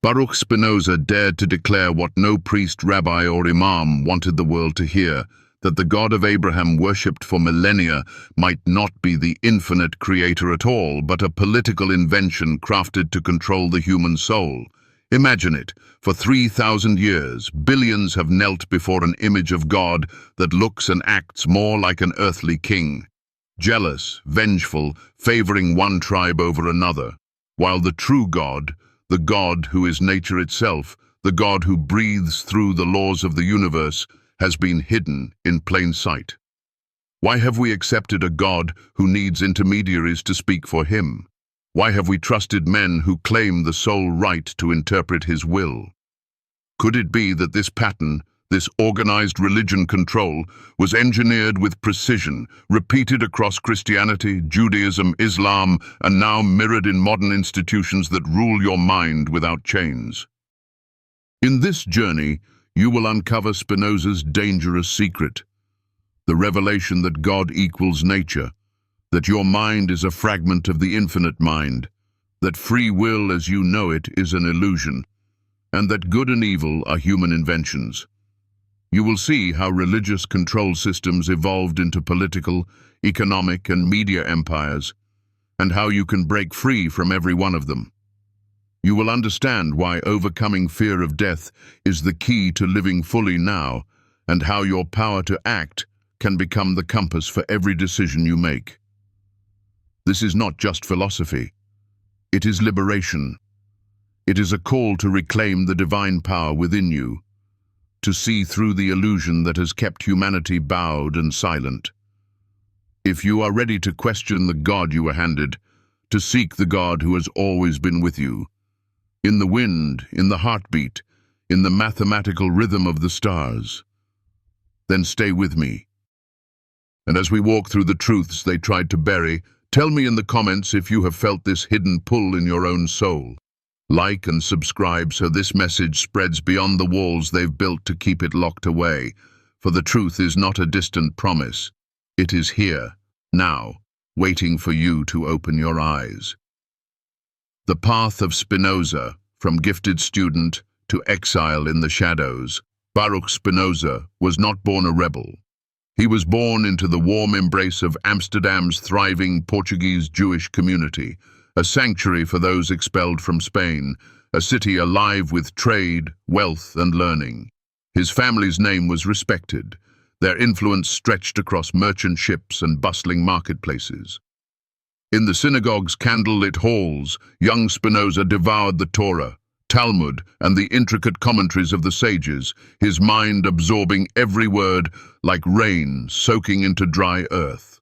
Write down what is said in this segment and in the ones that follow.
Baruch Spinoza dared to declare what no priest, rabbi, or imam wanted the world to hear, that the God of Abraham worshipped for millennia might not be the infinite creator at all, but a political invention crafted to control the human soul. Imagine it. For 3,000 years, billions have knelt before an image of God that looks and acts more like an earthly king, jealous, vengeful, favoring one tribe over another, while the true God, the God who is nature itself, the God who breathes through the laws of the universe, has been hidden in plain sight. Why have we accepted a God who needs intermediaries to speak for him? Why have we trusted men who claim the sole right to interpret his will? Could it be that this pattern, this organized religion control, was engineered with precision, repeated across Christianity, Judaism, Islam, and now mirrored in modern institutions that rule your mind without chains? In this journey, you will uncover Spinoza's dangerous secret, the revelation that God equals nature, that your mind is a fragment of the infinite mind, that free will as you know it is an illusion, and that good and evil are human inventions. You will see how religious control systems evolved into political, economic, and media empires, and how you can break free from every one of them. You will understand why overcoming fear of death is the key to living fully now, and how your power to act can become the compass for every decision you make. This is not just philosophy. It is liberation. It is a call to reclaim the divine power within you, to see through the illusion that has kept humanity bowed and silent. If you are ready to question the God you were handed, to seek the God who has always been with you, in the wind, in the heartbeat, in the mathematical rhythm of the stars, then stay with me. And as we walk through the truths they tried to bury, tell me in the comments if you have felt this hidden pull in your own soul. Like and subscribe so this message spreads beyond the walls they've built to keep it locked away, for the truth is not a distant promise. It is here, now, waiting for you to open your eyes. The path of Spinoza, from gifted student to exile in the shadows. Baruch Spinoza was not born a rebel. He was born into the warm embrace of Amsterdam's thriving Portuguese Jewish community, a sanctuary for those expelled from Spain, a city alive with trade, wealth, and learning. His family's name was respected. Their influence stretched across merchant ships and bustling marketplaces. In the synagogue's candlelit halls, young Spinoza devoured the Torah, Talmud, and the intricate commentaries of the sages, his mind absorbing every word like rain soaking into dry earth.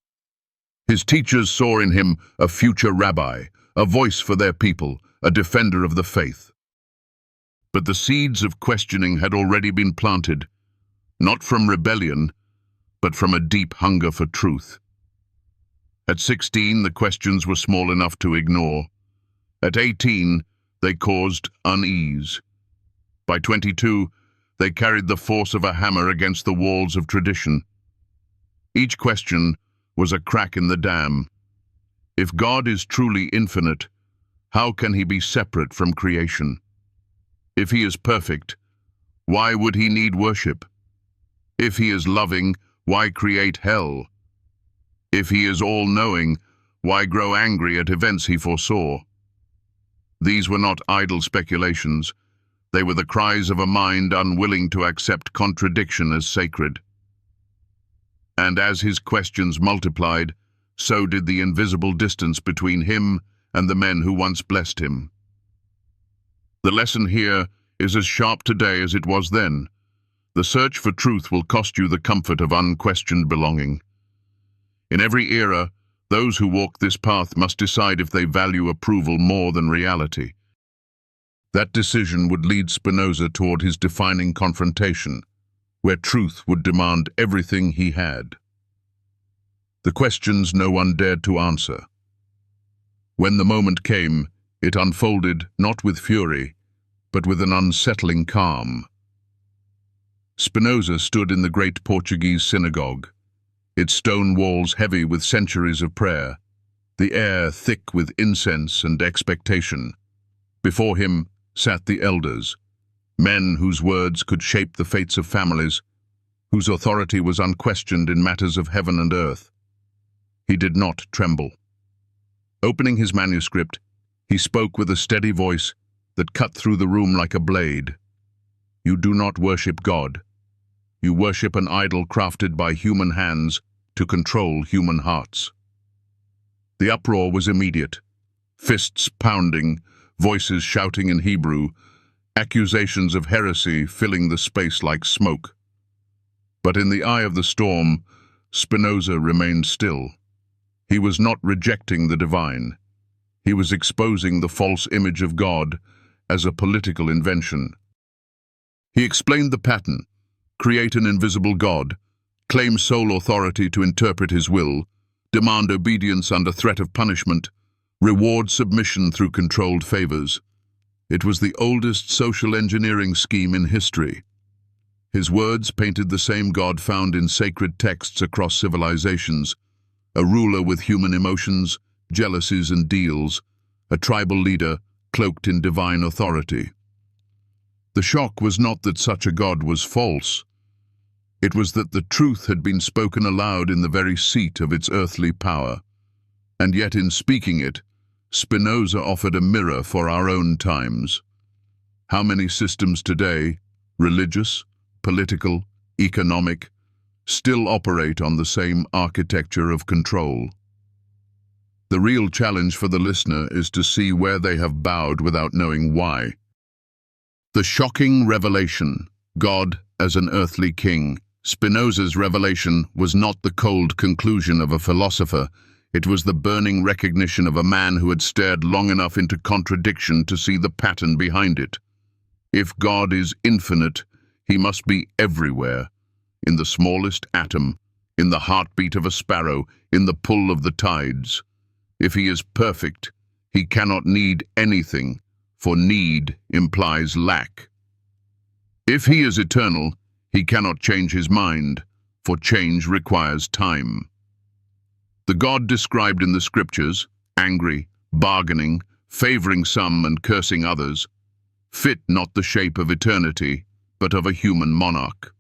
His teachers saw in him a future rabbi, a voice for their people, a defender of the faith. But the seeds of questioning had already been planted, not from rebellion, but from a deep hunger for truth. At 16, the questions were small enough to ignore. At 18, they caused unease. By 22, they carried the force of a hammer against the walls of tradition. Each question was a crack in the dam. If God is truly infinite, how can he be separate from creation? If he is perfect, why would he need worship? If he is loving, why create hell? If he is all-knowing, why grow angry at events he foresaw? These were not idle speculations. They were the cries of a mind unwilling to accept contradiction as sacred. And as his questions multiplied, so did the invisible distance between him and the men who once blessed him. The lesson here is as sharp today as it was then. The search for truth will cost you the comfort of unquestioned belonging. In every era, those who walk this path must decide if they value approval more than reality. That decision would lead Spinoza toward his defining confrontation, where truth would demand everything he had. The questions no one dared to answer. When the moment came, it unfolded not with fury, but with an unsettling calm. Spinoza stood in the great Portuguese synagogue, its stone walls heavy with centuries of prayer, the air thick with incense and expectation. Before him, sat the elders, men whose words could shape the fates of families, whose authority was unquestioned in matters of heaven and earth. He did not tremble. Opening his manuscript, he spoke with a steady voice that cut through the room like a blade. You do not worship God. You worship an idol crafted by human hands to control human hearts. The uproar was immediate. Fists pounding, voices shouting in Hebrew, accusations of heresy filling the space like smoke. But in the eye of the storm, Spinoza remained still. He was not rejecting the divine. He was exposing the false image of God as a political invention. He explained the pattern: create an invisible God, claim sole authority to interpret his will, demand obedience under threat of punishment, reward submission through controlled favors. It was the oldest social engineering scheme in history. His words painted the same God found in sacred texts across civilizations: a ruler with human emotions, jealousies and deals, a tribal leader cloaked in divine authority. The shock was not that such a God was false. It was that the truth had been spoken aloud in the very seat of its earthly power. And yet in speaking it, Spinoza offered a mirror for our own times. How many systems today, religious, political, economic, still operate on the same architecture of control? The real challenge for the listener is to see where they have bowed without knowing why. The shocking revelation, God as an earthly king. Spinoza's revelation was not the cold conclusion of a philosopher. It was the burning recognition of a man who had stared long enough into contradiction to see the pattern behind it. If God is infinite, he must be everywhere, in the smallest atom, in the heartbeat of a sparrow, in the pull of the tides. If he is perfect, he cannot need anything, for need implies lack. If he is eternal, he cannot change his mind, for change requires time. The God described in the scriptures, angry, bargaining, favoring some and cursing others, fit not the shape of eternity, but of a human monarch.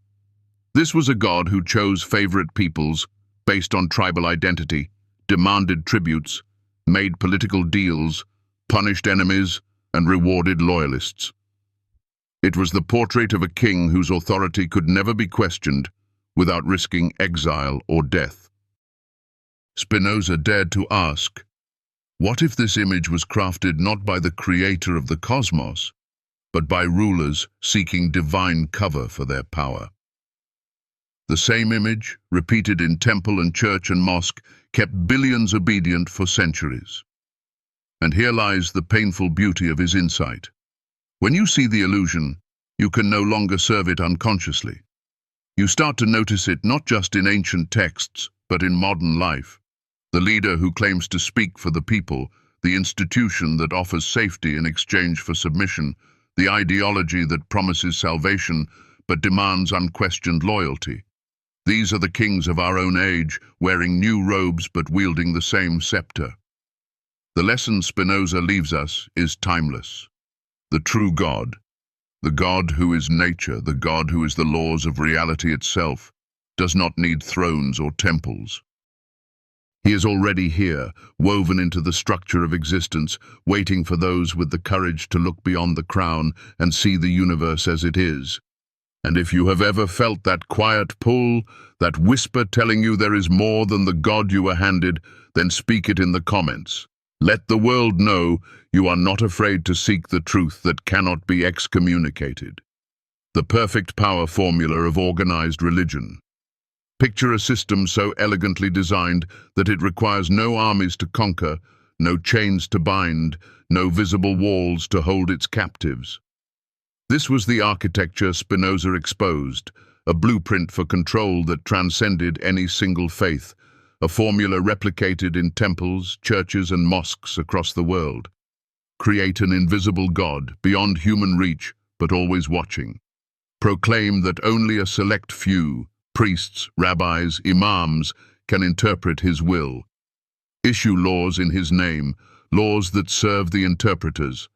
This was a God who chose favorite peoples based on tribal identity, demanded tributes, made political deals, punished enemies, and rewarded loyalists. It was the portrait of a king whose authority could never be questioned without risking exile or death. Spinoza dared to ask, what if this image was crafted not by the creator of the cosmos, but by rulers seeking divine cover for their power? The same image, repeated in temple and church and mosque, kept billions obedient for centuries. And here lies the painful beauty of his insight. When you see the illusion, you can no longer serve it unconsciously. You start to notice it not just in ancient texts, but in modern life. The leader who claims to speak for the people, the institution that offers safety in exchange for submission, the ideology that promises salvation but demands unquestioned loyalty. These are the kings of our own age, wearing new robes but wielding the same scepter. The lesson Spinoza leaves us is timeless. The true God, the God who is nature, the God who is the laws of reality itself, does not need thrones or temples. He is already here, woven into the structure of existence, waiting for those with the courage to look beyond the crown and see the universe as it is. And if you have ever felt that quiet pull, that whisper telling you there is more than the God you were handed, then speak it in the comments. Let the world know you are not afraid to seek the truth that cannot be excommunicated. The perfect power formula of organized religion. Picture a system so elegantly designed that it requires no armies to conquer, no chains to bind, no visible walls to hold its captives. This was the architecture Spinoza exposed, a blueprint for control that transcended any single faith, a formula replicated in temples, churches, and mosques across the world. Create an invisible God, beyond human reach, but always watching. Proclaim that only a select few, priests, rabbis, imams, can interpret his will. Issue laws in his name, laws that serve the interpreters.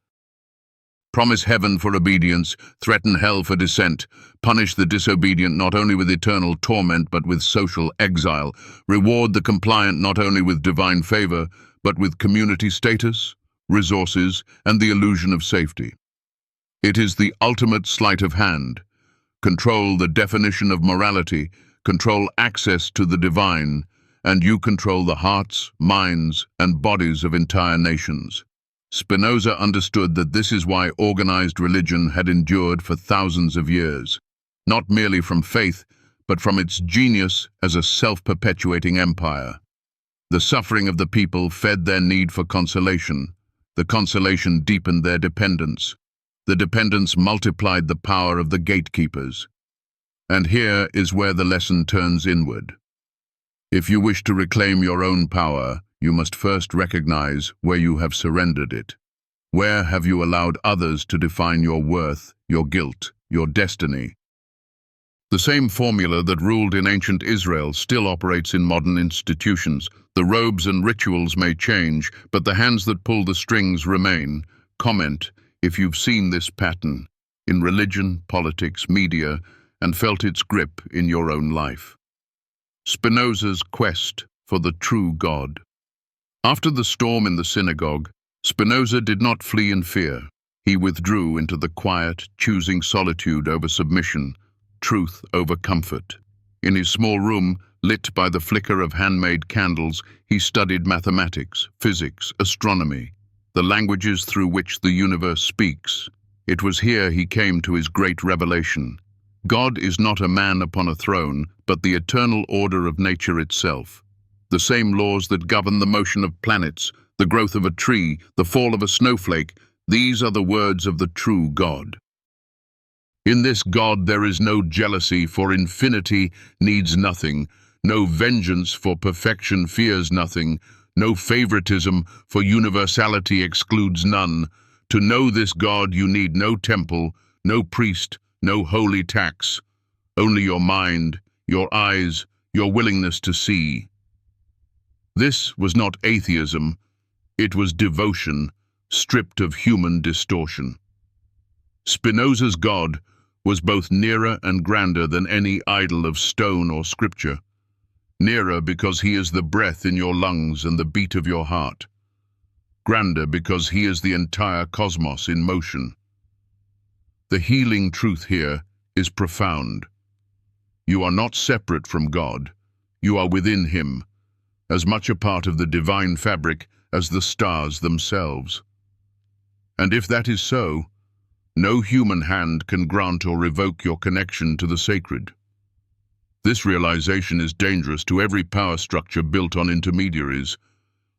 promise heaven for obedience, threaten hell for dissent, punish the disobedient not only with eternal torment but with social exile, reward the compliant not only with divine favor but with community status, resources, and the illusion of safety. It is the ultimate sleight of hand. Control the definition of morality, control access to the divine, and you control the hearts, minds, and bodies of entire nations. Spinoza understood that this is why organized religion had endured for thousands of years, not merely from faith, but from its genius as a self-perpetuating empire. The suffering of the people fed their need for consolation. The consolation deepened their dependence. The dependence multiplied the power of the gatekeepers. And here is where the lesson turns inward. If you wish to reclaim your own power, you must first recognize where you have surrendered it. Where have you allowed others to define your worth, your guilt, your destiny? The same formula that ruled in ancient Israel still operates in modern institutions. The robes and rituals may change, but the hands that pull the strings remain. Comment if you've seen this pattern in religion, politics, media, and felt its grip in your own life. Spinoza's quest for the true God. After the storm in the synagogue, Spinoza did not flee in fear. He withdrew into the quiet, choosing solitude over submission, truth over comfort. In his small room, lit by the flicker of handmade candles, he studied mathematics, physics, astronomy, the languages through which the universe speaks. It was here he came to his great revelation. God is not a man upon a throne, but the eternal order of nature itself. The same laws that govern the motion of planets, the growth of a tree, the fall of a snowflake, these are the words of the true God. In this God there is no jealousy, for infinity needs nothing, no vengeance, for perfection fears nothing, no favoritism, for universality excludes none. To know this God you need no temple, no priest, no holy tax, only your mind, your eyes, your willingness to see. This was not atheism, it was devotion, stripped of human distortion. Spinoza's God was both nearer and grander than any idol of stone or scripture. Nearer because he is the breath in your lungs and the beat of your heart. Grander because he is the entire cosmos in motion. The healing truth here is profound. You are not separate from God. You are within him, as much a part of the divine fabric as the stars themselves. And if that is so, no human hand can grant or revoke your connection to the sacred. This realization is dangerous to every power structure built on intermediaries,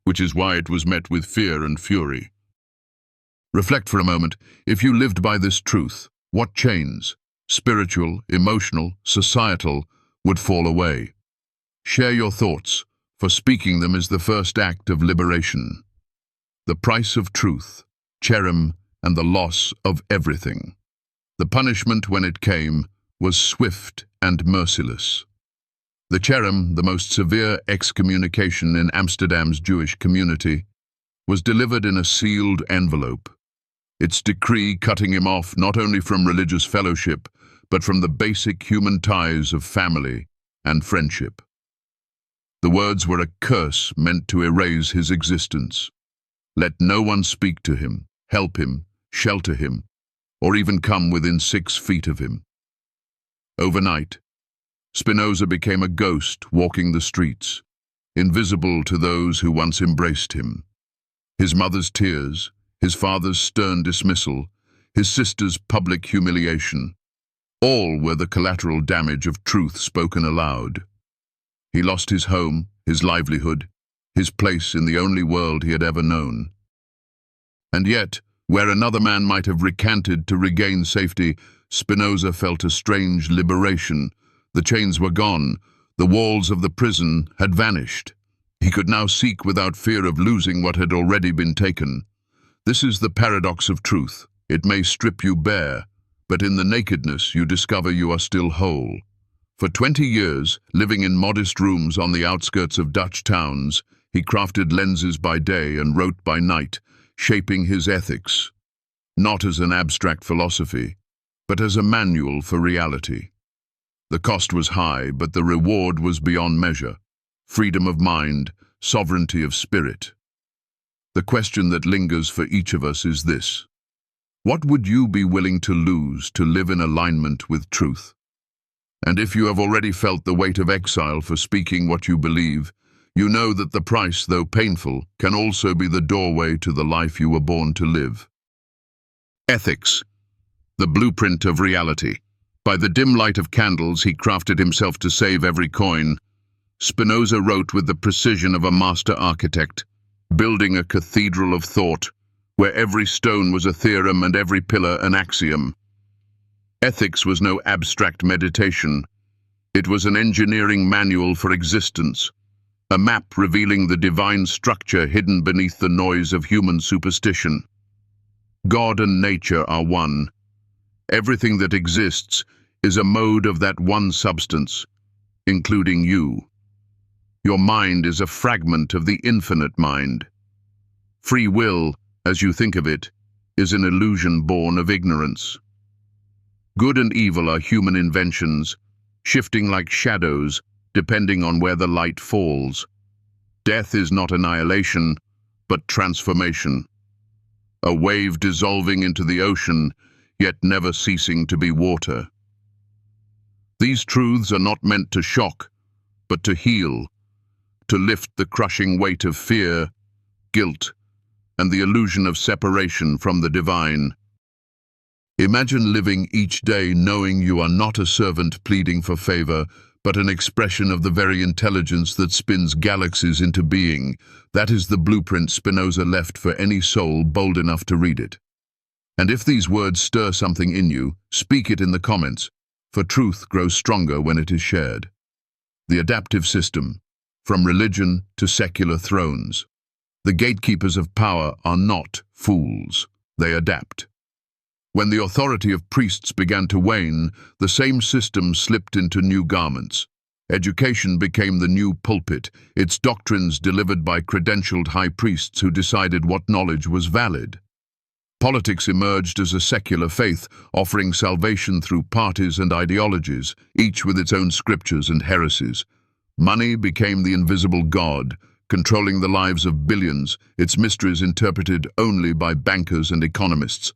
which is why it was met with fear and fury. Reflect for a moment. If you lived by this truth, what chains, spiritual, emotional, societal, would fall away? Share your thoughts, for speaking them is the first act of liberation. The price of truth, cherem, and the loss of everything. The punishment, when it came, was swift and merciless. The cherem, the most severe excommunication in Amsterdam's Jewish community, was delivered in a sealed envelope. Its decree cutting him off not only from religious fellowship, but from the basic human ties of family and friendship. The words were a curse meant to erase his existence. Let no one speak to him, help him, shelter him, or even come within 6 feet of him. Overnight, Spinoza became a ghost walking the streets, invisible to those who once embraced him. His mother's tears, his father's stern dismissal, his sister's public humiliation, all were the collateral damage of truth spoken aloud. He lost his home, his livelihood, his place in the only world he had ever known. And yet, where another man might have recanted to regain safety, Spinoza felt a strange liberation. The chains were gone, the walls of the prison had vanished. He could now seek without fear of losing what had already been taken. This is the paradox of truth. It may strip you bare, but in the nakedness you discover you are still whole. For 20 years, living in modest rooms on the outskirts of Dutch towns, he crafted lenses by day and wrote by night, shaping his ethics. not as an abstract philosophy, but as a manual for reality. The cost was high, but the reward was beyond measure: freedom of mind, sovereignty of spirit. The question that lingers for each of us is this: what would you be willing to lose to live in alignment with truth? And if you have already felt the weight of exile for speaking what you believe, you know that the price, though painful, can also be the doorway to the life you were born to live. Ethics, the blueprint of reality. By the dim light of candles he crafted himself to save every coin. Spinoza wrote with the precision of a master architect, building a cathedral of thought, where every stone was a theorem and every pillar an axiom. Ethics was no abstract meditation. It was an engineering manual for existence, a map revealing the divine structure hidden beneath the noise of human superstition. God and nature are one. Everything that exists is a mode of that one substance, including you. Your mind is a fragment of the infinite mind. Free will, as you think of it, is an illusion born of ignorance. Good and evil are human inventions, shifting like shadows, depending on where the light falls. Death is not annihilation, but transformation. A wave dissolving into the ocean, yet never ceasing to be water. These truths are not meant to shock, but to heal, to lift the crushing weight of fear, guilt, and the illusion of separation from the divine. Imagine living each day knowing you are not a servant pleading for favor, but an expression of the very intelligence that spins galaxies into being. That is the blueprint Spinoza left for any soul bold enough to read it. And if these words stir something in you, speak it in the comments, for truth grows stronger when it is shared. The adaptive system, from religion to secular thrones. The gatekeepers of power are not fools, they adapt. When the authority of priests began to wane, the same system slipped into new garments. Education became the new pulpit, its doctrines delivered by credentialed high priests who decided what knowledge was valid. Politics emerged as a secular faith, offering salvation through parties and ideologies, each with its own scriptures and heresies. Money became the invisible god, controlling the lives of billions, its mysteries interpreted only by bankers and economists.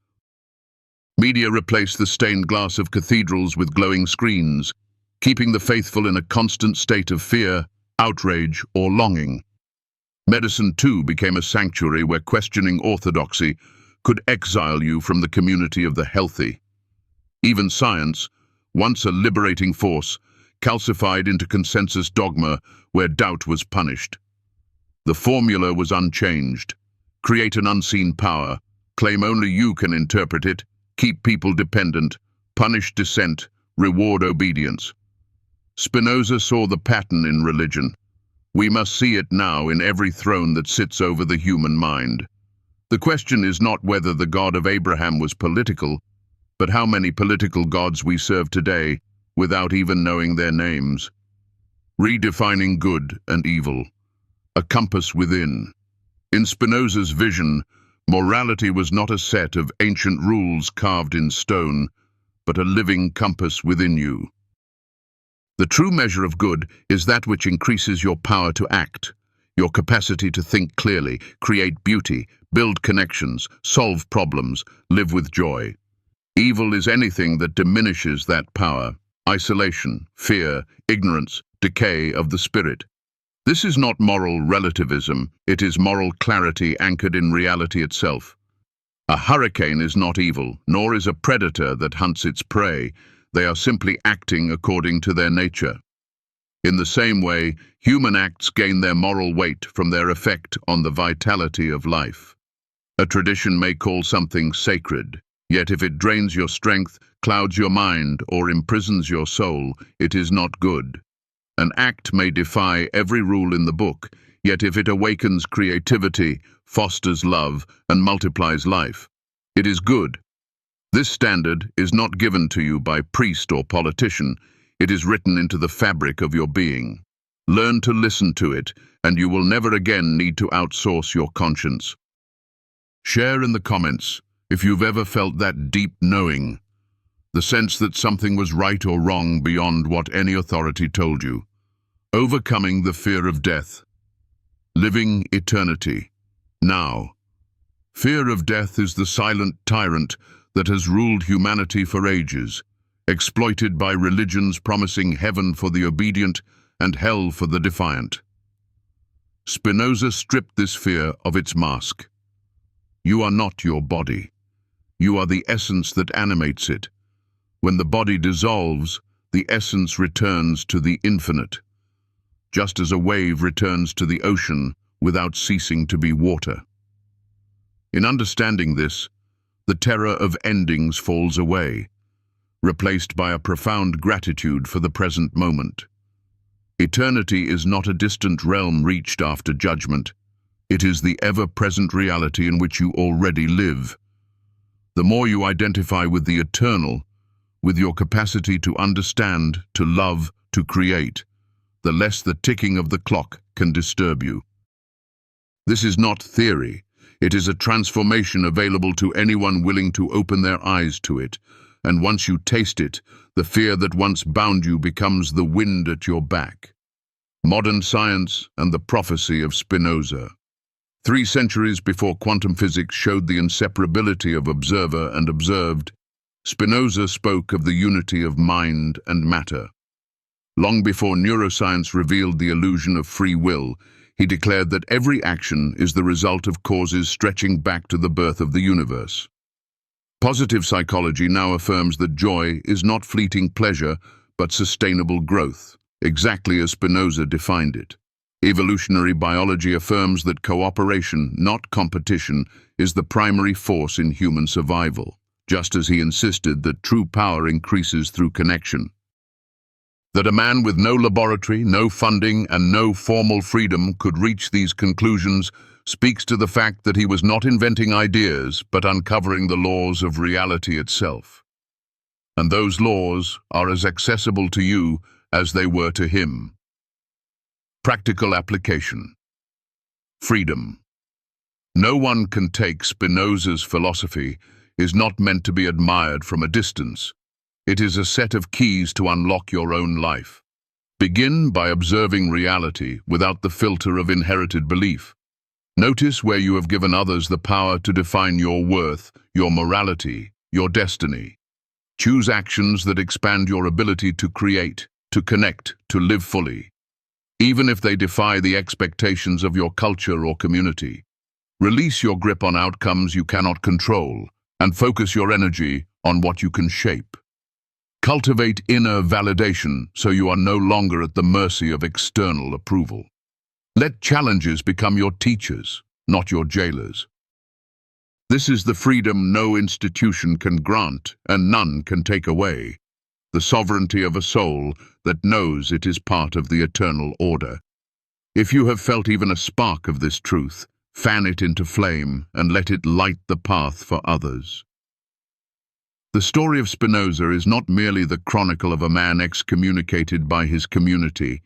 Media replaced the stained glass of cathedrals with glowing screens, keeping the faithful in a constant state of fear, outrage, or longing. Medicine, too, became a sanctuary where questioning orthodoxy could exile you from the community of the healthy. Even science, once a liberating force, calcified into consensus dogma where doubt was punished. The formula was unchanged: create an unseen power, claim only you can interpret it, keep people dependent, punish dissent, reward obedience. Spinoza saw the pattern in religion. We must see it now in every throne that sits over the human mind. The question is not whether the God of Abraham was political, but how many political gods we serve today without even knowing their names. Redefining good and evil. A compass within. In Spinoza's vision, morality was not a set of ancient rules carved in stone, but a living compass within you. The true measure of good is that which increases your power to act, your capacity to think clearly, create beauty, build connections, solve problems, live with joy. Evil is anything that diminishes that power: isolation, fear, ignorance, decay of the spirit. This is not moral relativism, it is moral clarity anchored in reality itself. A hurricane is not evil, nor is a predator that hunts its prey. They are simply acting according to their nature. In the same way, human acts gain their moral weight from their effect on the vitality of life. A tradition may call something sacred, yet if it drains your strength, clouds your mind, or imprisons your soul, it is not good. An act may defy every rule in the book, yet if it awakens creativity, fosters love, and multiplies life, it is good. This standard is not given to you by priest or politician. It is written into the fabric of your being. Learn to listen to it, and you will never again need to outsource your conscience. Share in the comments. If you've ever felt that deep knowing, the sense that something was right or wrong beyond what any authority told you, overcoming the fear of death, living eternity, now. Fear of death is the silent tyrant that has ruled humanity for ages, exploited by religions promising heaven for the obedient and hell for the defiant. Spinoza stripped this fear of its mask. You are not your body. You are the essence that animates it. When the body dissolves, the essence returns to the infinite, just as a wave returns to the ocean without ceasing to be water. In understanding this, the terror of endings falls away, replaced by a profound gratitude for the present moment. Eternity is not a distant realm reached after judgment. It is the ever-present reality in which you already live. The more you identify with the eternal, with your capacity to understand, to love, to create, the less the ticking of the clock can disturb you. This is not theory. It is a transformation available to anyone willing to open their eyes to it, and once you taste it, the fear that once bound you becomes the wind at your back. Modern science and the prophecy of Spinoza. 3 centuries before quantum physics showed the inseparability of observer and observed, Spinoza spoke of the unity of mind and matter. Long before neuroscience revealed the illusion of free will, he declared that every action is the result of causes stretching back to the birth of the universe. Positive psychology now affirms that joy is not fleeting pleasure, but sustainable growth, exactly as Spinoza defined it. Evolutionary biology affirms that cooperation, not competition, is the primary force in human survival, just as he insisted that true power increases through connection. That a man with no laboratory, no funding, and no formal freedom could reach these conclusions speaks to the fact that he was not inventing ideas, but uncovering the laws of reality itself. And those laws are as accessible to you as they were to him. Practical application. Freedom. No one can take Spinoza's philosophy is not meant to be admired from a distance. It is a set of keys to unlock your own life. Begin by observing reality without the filter of inherited belief. Notice where you have given others the power to define your worth, your morality, your destiny. Choose actions that expand your ability to create, to connect, to live fully, even if they defy the expectations of your culture or community. Release your grip on outcomes you cannot control and focus your energy on what you can shape. Cultivate inner validation so you are no longer at the mercy of external approval. Let challenges become your teachers, not your jailers. This is the freedom no institution can grant and none can take away. The sovereignty of a soul that knows it is part of the eternal order. If you have felt even a spark of this truth, fan it into flame and let it light the path for others. The story of Spinoza is not merely the chronicle of a man excommunicated by his community.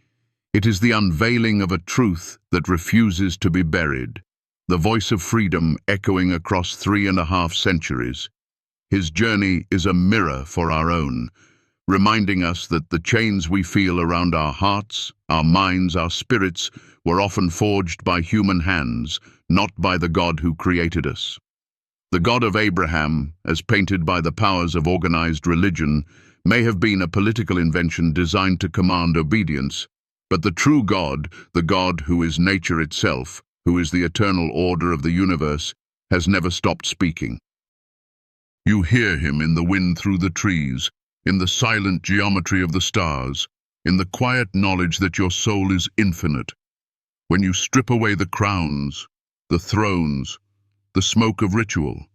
It is the unveiling of a truth that refuses to be buried, the voice of freedom echoing across 3.5 centuries. His journey is a mirror for our own, reminding us that the chains we feel around our hearts, our minds, our spirits were often forged by human hands, not by the God who created us. The God of Abraham, as painted by the powers of organized religion, may have been a political invention designed to command obedience, but the true God, the God who is nature itself, who is the eternal order of the universe, has never stopped speaking. You hear him in the wind through the trees, in the silent geometry of the stars, in the quiet knowledge that your soul is infinite. When you strip away the crowns, the thrones, the smoke of ritual,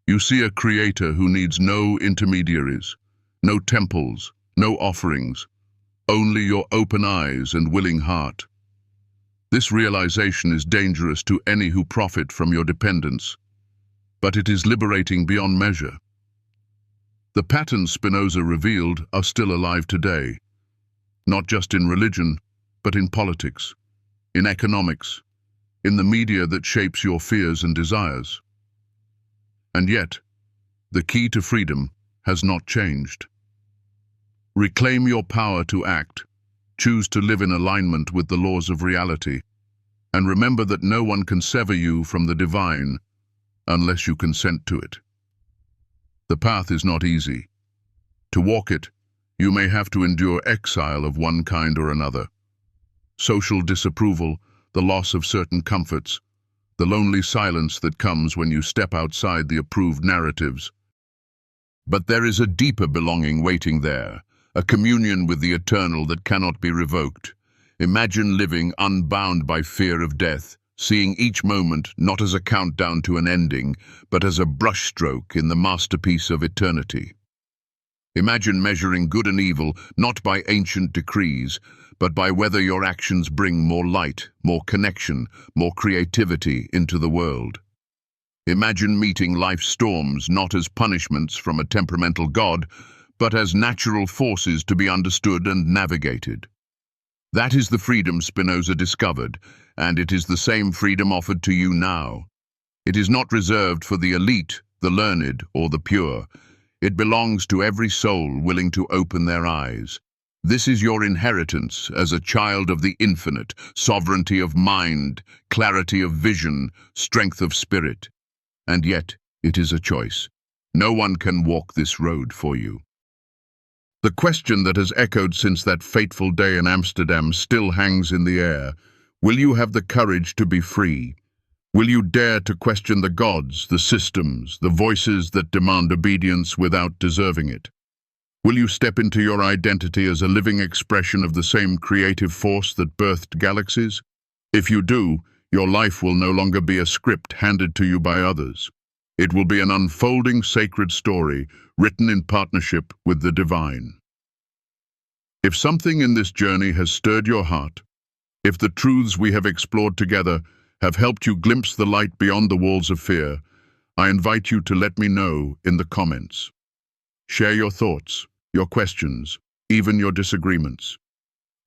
you see a creator who needs no intermediaries, no temples, no offerings, only your open eyes and willing heart. This realization is dangerous to any who profit from your dependence, but it is liberating beyond measure. The patterns Spinoza revealed are still alive today, not just in religion, but in politics, in economics, in the media that shapes your fears and desires. And yet, the key to freedom has not changed. Reclaim your power to act. Choose to live in alignment with the laws of reality. And remember that no one can sever you from the divine unless you consent to it. The path is not easy. To walk it, you may have to endure exile of one kind or another. Social disapproval, the loss of certain comforts, the lonely silence that comes when you step outside the approved narratives. But there is a deeper belonging waiting there, a communion with the eternal that cannot be revoked. Imagine living unbound by fear of death, seeing each moment not as a countdown to an ending, but as a brushstroke in the masterpiece of eternity. Imagine measuring good and evil not by ancient decrees, but by whether your actions bring more light, more connection, more creativity into the world. Imagine meeting life's storms not as punishments from a temperamental God, but as natural forces to be understood and navigated. That is the freedom Spinoza discovered, and it is the same freedom offered to you now. It is not reserved for the elite, the learned, or the pure. It belongs to every soul willing to open their eyes. This is your inheritance as a child of the infinite, sovereignty of mind, clarity of vision, strength of spirit. And yet, it is a choice. No one can walk this road for you. The question that has echoed since that fateful day in Amsterdam still hangs in the air. Will you have the courage to be free? Will you dare to question the gods, the systems, the voices that demand obedience without deserving it? Will you step into your identity as a living expression of the same creative force that birthed galaxies? If you do, your life will no longer be a script handed to you by others. It will be an unfolding sacred story written in partnership with the divine. If something in this journey has stirred your heart, if the truths we have explored together have helped you glimpse the light beyond the walls of fear, I invite you to let me know in the comments. Share your thoughts, your questions, even your disagreements.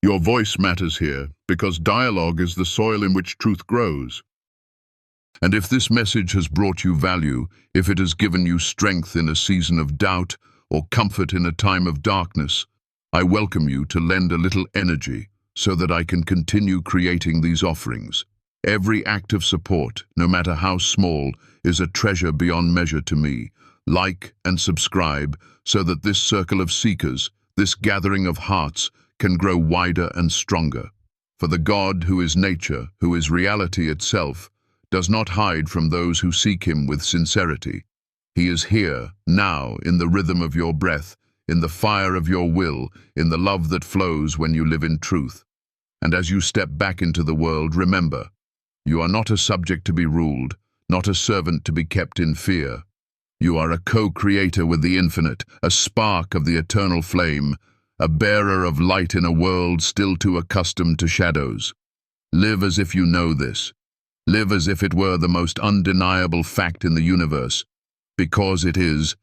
Your voice matters here because dialogue is the soil in which truth grows. And if this message has brought you value, if it has given you strength in a season of doubt or comfort in a time of darkness, I welcome you to lend a little energy so that I can continue creating these offerings. Every act of support, no matter how small, is a treasure beyond measure to me. Like and subscribe so that this circle of seekers, this gathering of hearts, can grow wider and stronger. For the God who is nature, who is reality itself, does not hide from those who seek him with sincerity. He is here, now, in the rhythm of your breath, in the fire of your will, in the love that flows when you live in truth. And as you step back into the world, remember, you are not a subject to be ruled, not a servant to be kept in fear. You are a co-creator with the infinite, a spark of the eternal flame, a bearer of light in a world still too accustomed to shadows. Live as if you know this. Live as if it were the most undeniable fact in the universe, because it is,